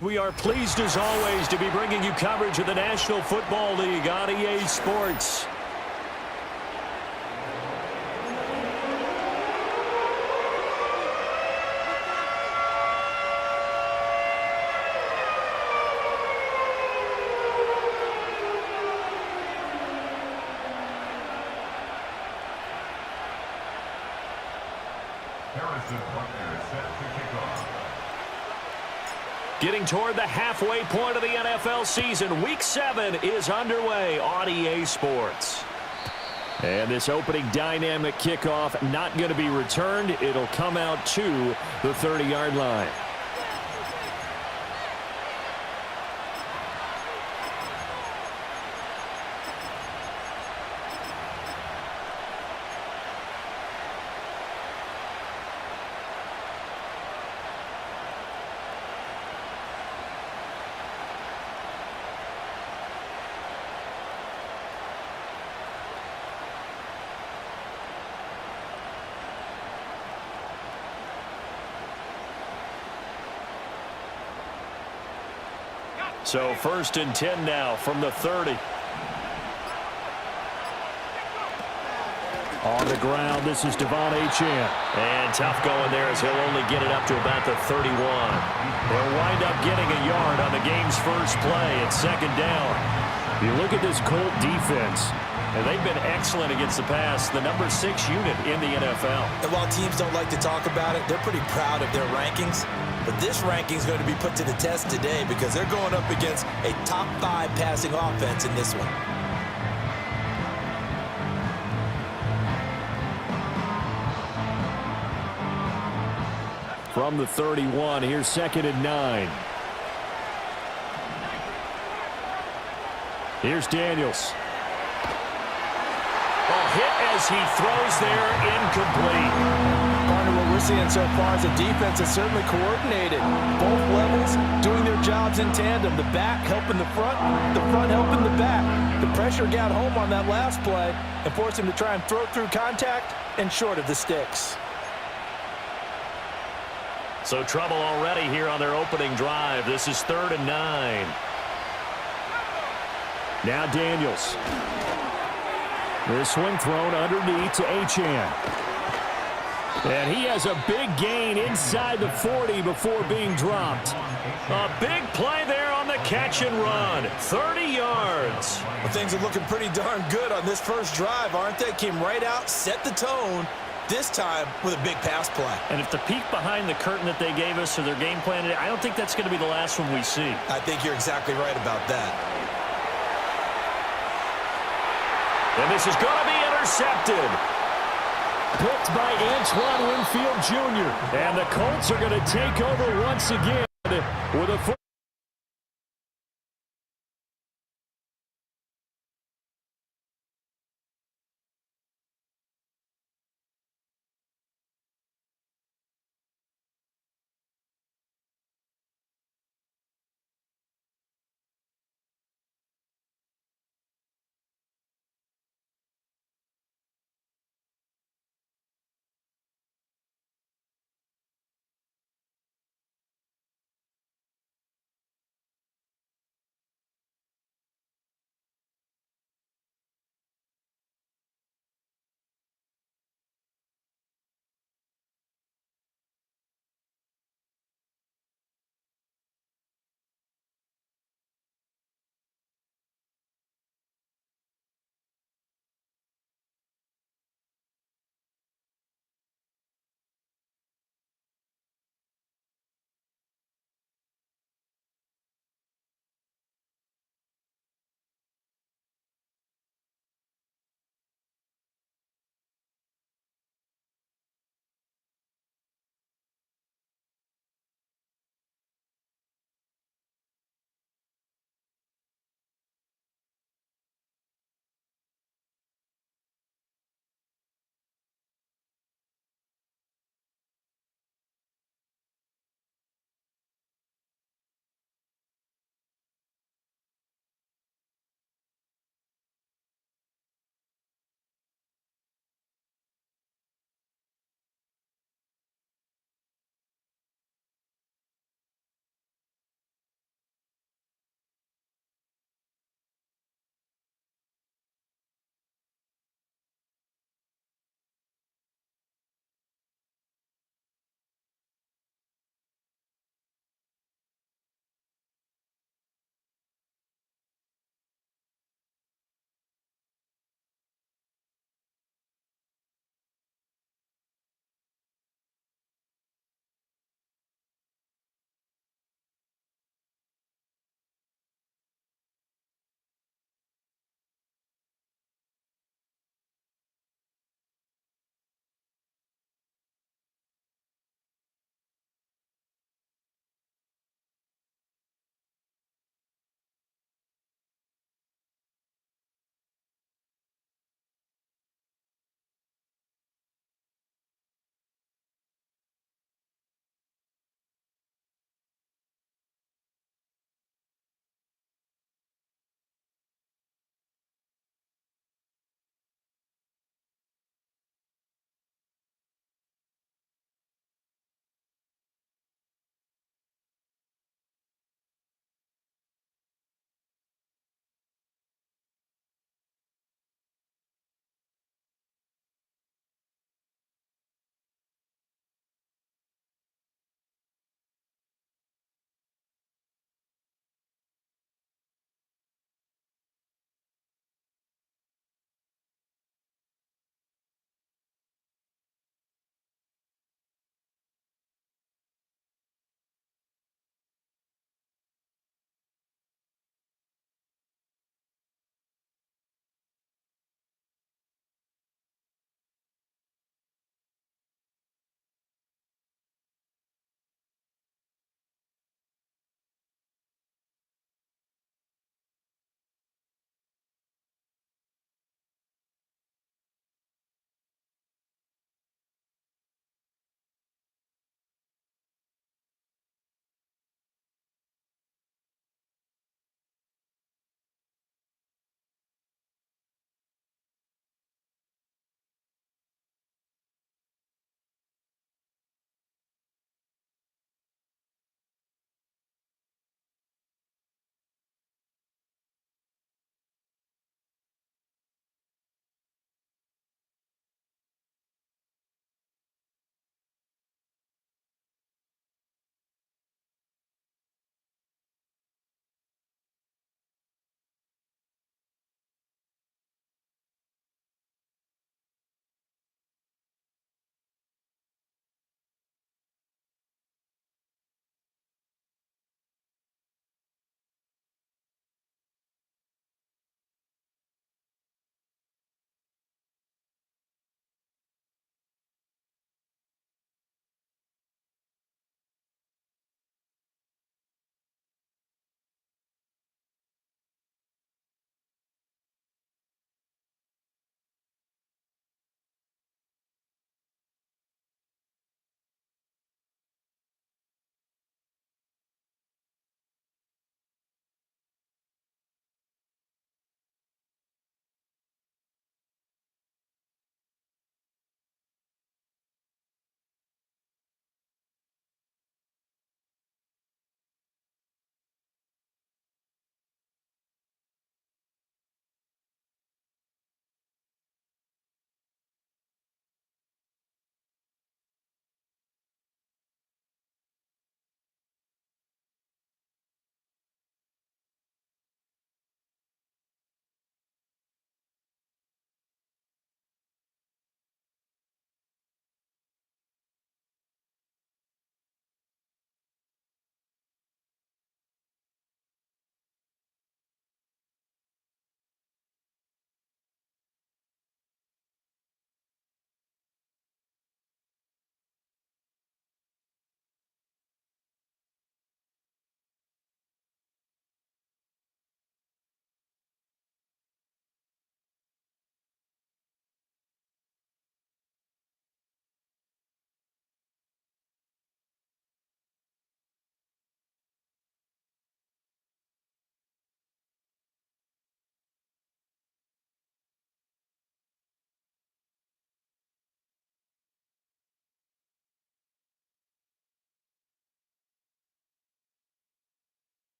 We are pleased as always to be bringing you coverage of the National Football League on EA Sports. Getting toward the halfway point of the NFL season, Week 7 is underway on EA Sports. And this opening dynamic kickoff not going to be returned. It'll come out to the 30-yard line. So 1st and 10 now from the 30. On the ground, this is Devon Achane. And tough going there as he'll only get it up to about the 31. They'll wind up getting a yard on the game's first play at 2nd down. You look at this Colt defense, and they've been excellent against the pass, the number 6 unit in the NFL. And while teams don't like to talk about it, they're pretty proud of their rankings. But this ranking is going to be put to the test today because they're going up against a top 5 passing offense in this one. From the 31, here's 2nd and 9. Here's Daniels. Hit as he throws there, incomplete. Partner, what we're seeing so far is a defense that's certainly coordinated. Both levels doing their jobs in tandem. The back helping the front helping the back. The pressure got home on that last play and forced him to try and throw through contact and short of the sticks. So trouble already here on their opening drive. This is 3rd and 9. Now Daniels. The swing thrown underneath to Achane. And he has a big gain inside the 40 before being dropped. A big play there on the catch and run. 30 yards. Well, things are looking pretty darn good on this first drive, aren't they? Came right out, set the tone, this time with a big pass play. And if the peek behind the curtain that they gave us or their game plan today, I don't think that's going to be the last one we see. I think you're exactly right about that. And this is going to be intercepted. Picked by Antoine Winfield Jr. And the Colts are going to take over once again with a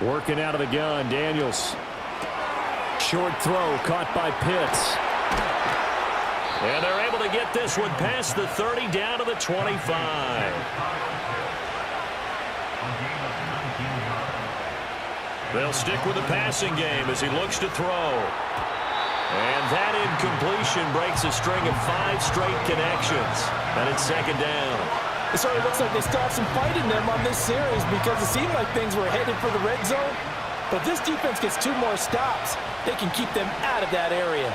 Working out of the gun, Daniels. Short throw caught by Pitts. And they're able to get this one past the 30 down to the 25. They'll stick with the passing game as he looks to throw. And that incompletion breaks a string of 5 straight connections. And it's second down. It sort of looks like they still have some fight in them on this series because it seemed like things were headed for the red zone. But if this defense gets 2 more stops, they can keep them out of that area.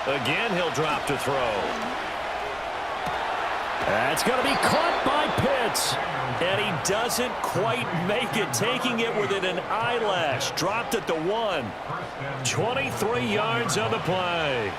Again, he'll drop to throw. That's going to be caught by Pitts. And he doesn't quite make it, taking it within an eyelash. Dropped at the 1. 23 yards on the play.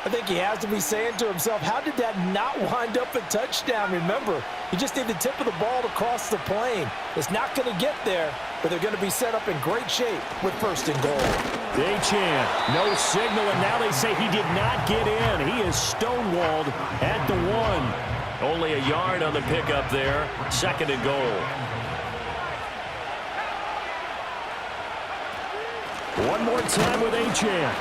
I think he has to be saying to himself, how did that not wind up a touchdown? Remember, he just need the tip of the ball to cross the plane. It's not going to get there, but they're going to be set up in great shape with 1st and goal. They chant, no signal, and now they say he did not get in. He is stonewalled at the 1. Only a yard on the pickup there. 2nd and goal. One more time with Achane.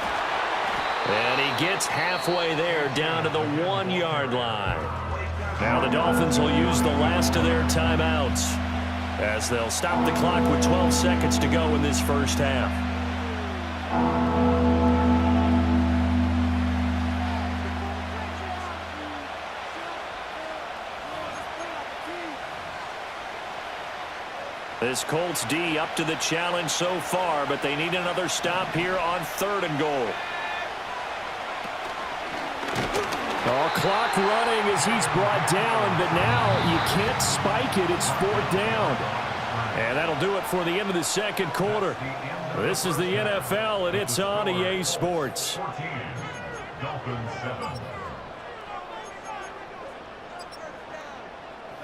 And he gets halfway there, down to the 1-yard line. Now the Dolphins will use the last of their timeouts as they'll stop the clock with 12 seconds to go in this first half. This Colts D up to the challenge so far, but they need another stop here on 3rd and goal. Oh, clock running as he's brought down, but now you can't spike it. It's 4th down. And that'll do it for the end of the 2nd quarter. This is the NFL, and it's on EA Sports.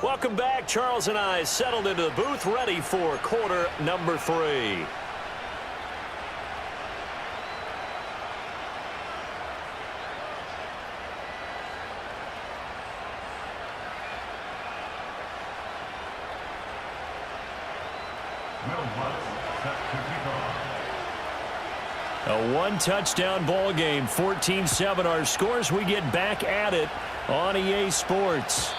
Welcome back. Charles and I settled into the booth, ready for quarter number 3. A 1-touchdown ball game, 14-7 our scores. We get back at it on EA Sports.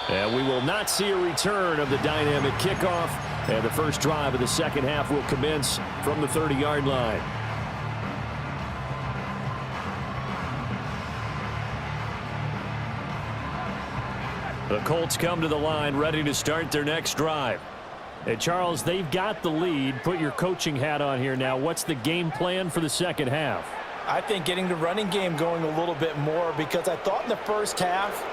And we will not see a return of the dynamic kickoff. And the first drive of the 2nd half will commence from the 30-yard line. The Colts come to the line ready to start their next drive. Hey, Charles, they've got the lead. Put your coaching hat on here now. What's the game plan for the 2nd half? I think getting the running game going a little bit more because I thought in the first half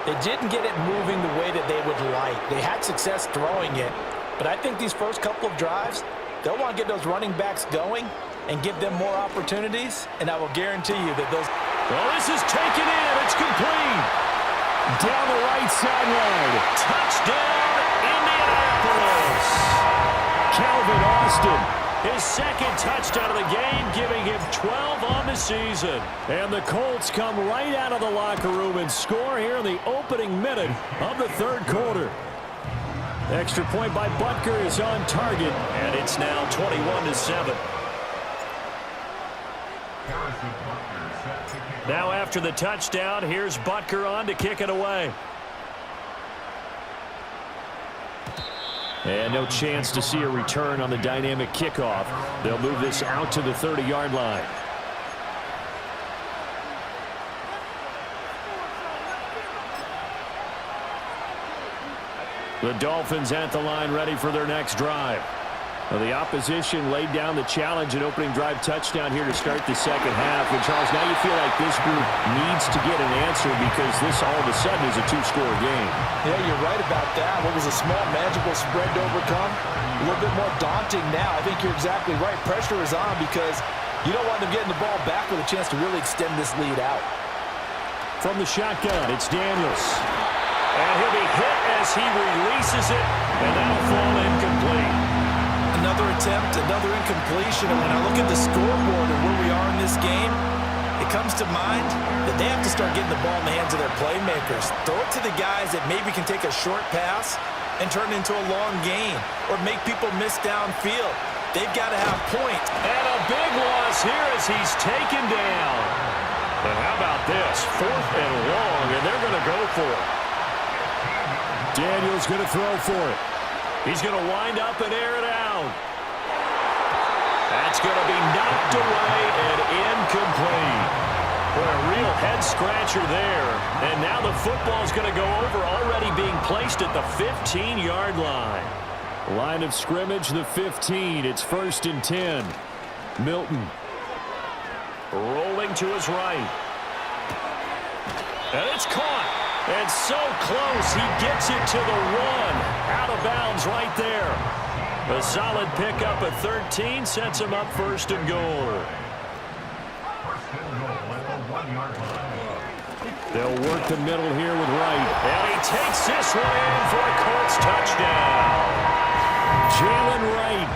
they didn't get it moving the way that they would like. They had success throwing it, but I think these first couple of drives, they'll want to get those running backs going and give them more opportunities, and I will guarantee you that those... Well, this is taken in. It's complete. Down the right sideline. Touchdown, Indianapolis. Calvin Austin. His 2nd touchdown of the game, giving him 12 on the season. And the Colts come right out of the locker room and score here in the opening minute of the 3rd quarter. Extra point by Butker is on target. And it's now 21-7. Now after the touchdown, here's Butker on to kick it away. And no chance to see a return on the dynamic kickoff. They'll move this out to the 30-yard line. The Dolphins at the line ready for their next drive. Well, the opposition laid down the challenge and opening drive touchdown here to start the 2nd half. And, Charles, now you feel like this group needs to get an answer because this all of a sudden is a 2-score game. Yeah, you're right about that. What was a small, magical spread to overcome? A little bit more daunting now. I think you're exactly right. Pressure is on because you don't want them getting the ball back with a chance to really extend this lead out. From the shotgun, it's Daniels. And he'll be hit as he releases it, and that'll fall incomplete. Another attempt, another incompletion, and when I look at the scoreboard and where we are in this game, it comes to mind that they have to start getting the ball in the hands of their playmakers. Throw it to the guys that maybe can take a short pass and turn it into a long gain or make people miss downfield. They've got to have points. And a big loss here as he's taken down. And how about this? 4th and long, and they're going to go for it. Daniels going to throw for it. He's going to wind up and air it out. That's going to be knocked away and incomplete. Boy, a real head-scratcher there. And now the football's going to go over, already being placed at the 15-yard line. Line of scrimmage, the 15. It's 1st and 10. Milton. Rolling to his right. And it's caught. And so close, he gets it to the 1. Out of bounds right there. A solid pickup at 13 sets him up 1st and goal. They'll work the middle here with Wright. And he takes this one in for a Colts touchdown. Jalen Wright,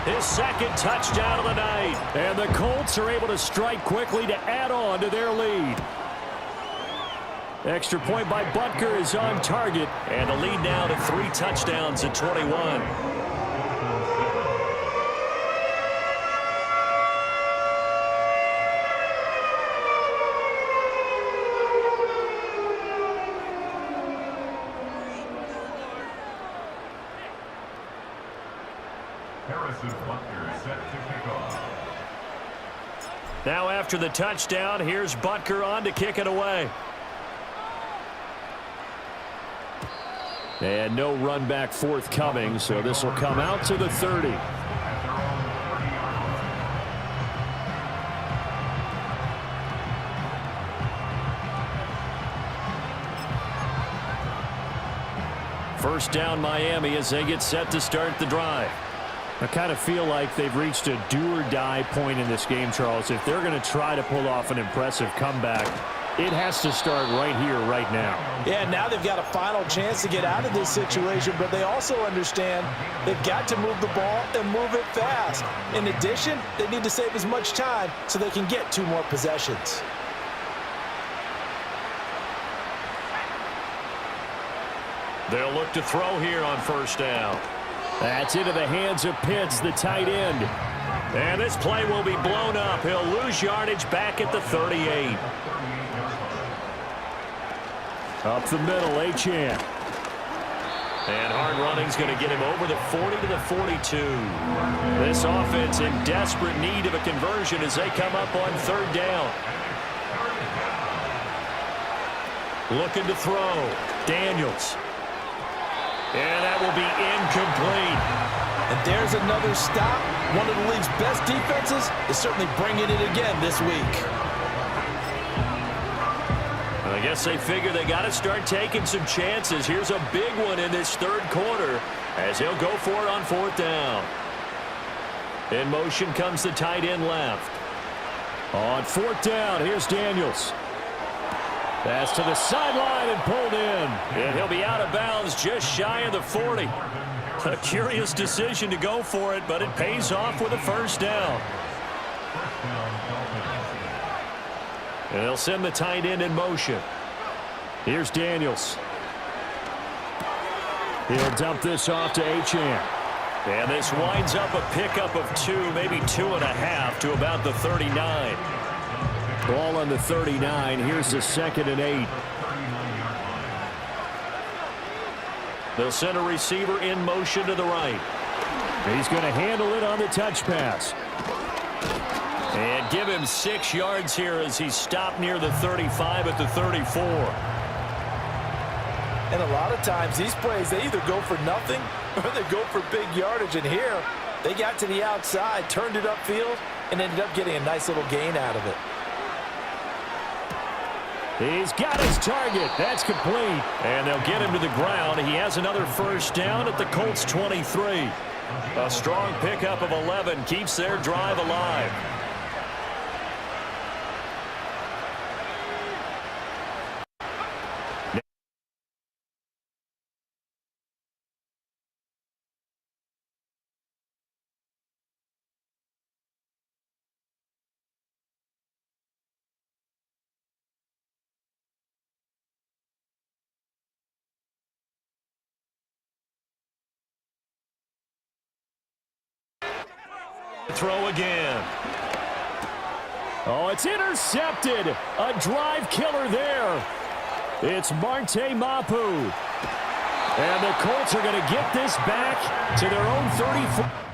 his 2nd touchdown of the night. and the Colts are able to strike quickly to add on to their lead. Extra point by Butker is on target. And the lead now to 3 touchdowns at 21. Now after the touchdown, here's Butker on to kick it away. And no run back forthcoming, so this will come out to the 30. First down Miami as they get set to start the drive. I kind of feel like they've reached a do-or-die point in this game, Charles. If they're going to try to pull off an impressive comeback, it has to start right here, right now. Yeah, now they've got a final chance to get out of this situation, but they also understand they've got to move the ball and move it fast. In addition, they need to save as much time so they can get 2 more possessions. They'll look to throw here on 1st down. That's into the hands of Pitts, the tight end. And this play will be blown up. He'll lose yardage back at the 38. Up the middle, Achane. And hard running's going to get him over the 40 to the 42. This offense in desperate need of a conversion as they come up on 3rd down. Looking to throw. Daniels. And that will be incomplete. And there's another stop. One of the league's best defenses is certainly bringing it again this week. I guess they figure they got to start taking some chances. Here's a big one in this 3rd quarter as he'll go for it on 4th down. In motion comes the tight end left. On 4th down, here's Daniels. Pass to the sideline and pulled in. And he'll be out of bounds just shy of the 40. A curious decision to go for it, but it pays off with a 1st down. And they'll send the tight end in motion. Here's Daniels. He'll dump this off to Achane. And this winds up a pickup of 2, maybe 2.5 to about the 39. Ball on the 39. Here's the 2nd and 8. They'll send a receiver in motion to the right. He's going to handle it on the touch pass. And give him 6 yards here as he's stopped near the 35 at the 34. And a lot of times these plays, they either go for nothing or they go for big yardage. And here, they got to the outside, turned it upfield, and ended up getting a nice little gain out of it. He's got his target. That's complete. And they'll get him to the ground. He has another 1st down at the Colts 23. A strong pickup of 11 keeps their drive alive. Throw again. Oh, it's intercepted. A drive killer there. It's Marte Mapu. And the Colts are going to get this back to their own 34.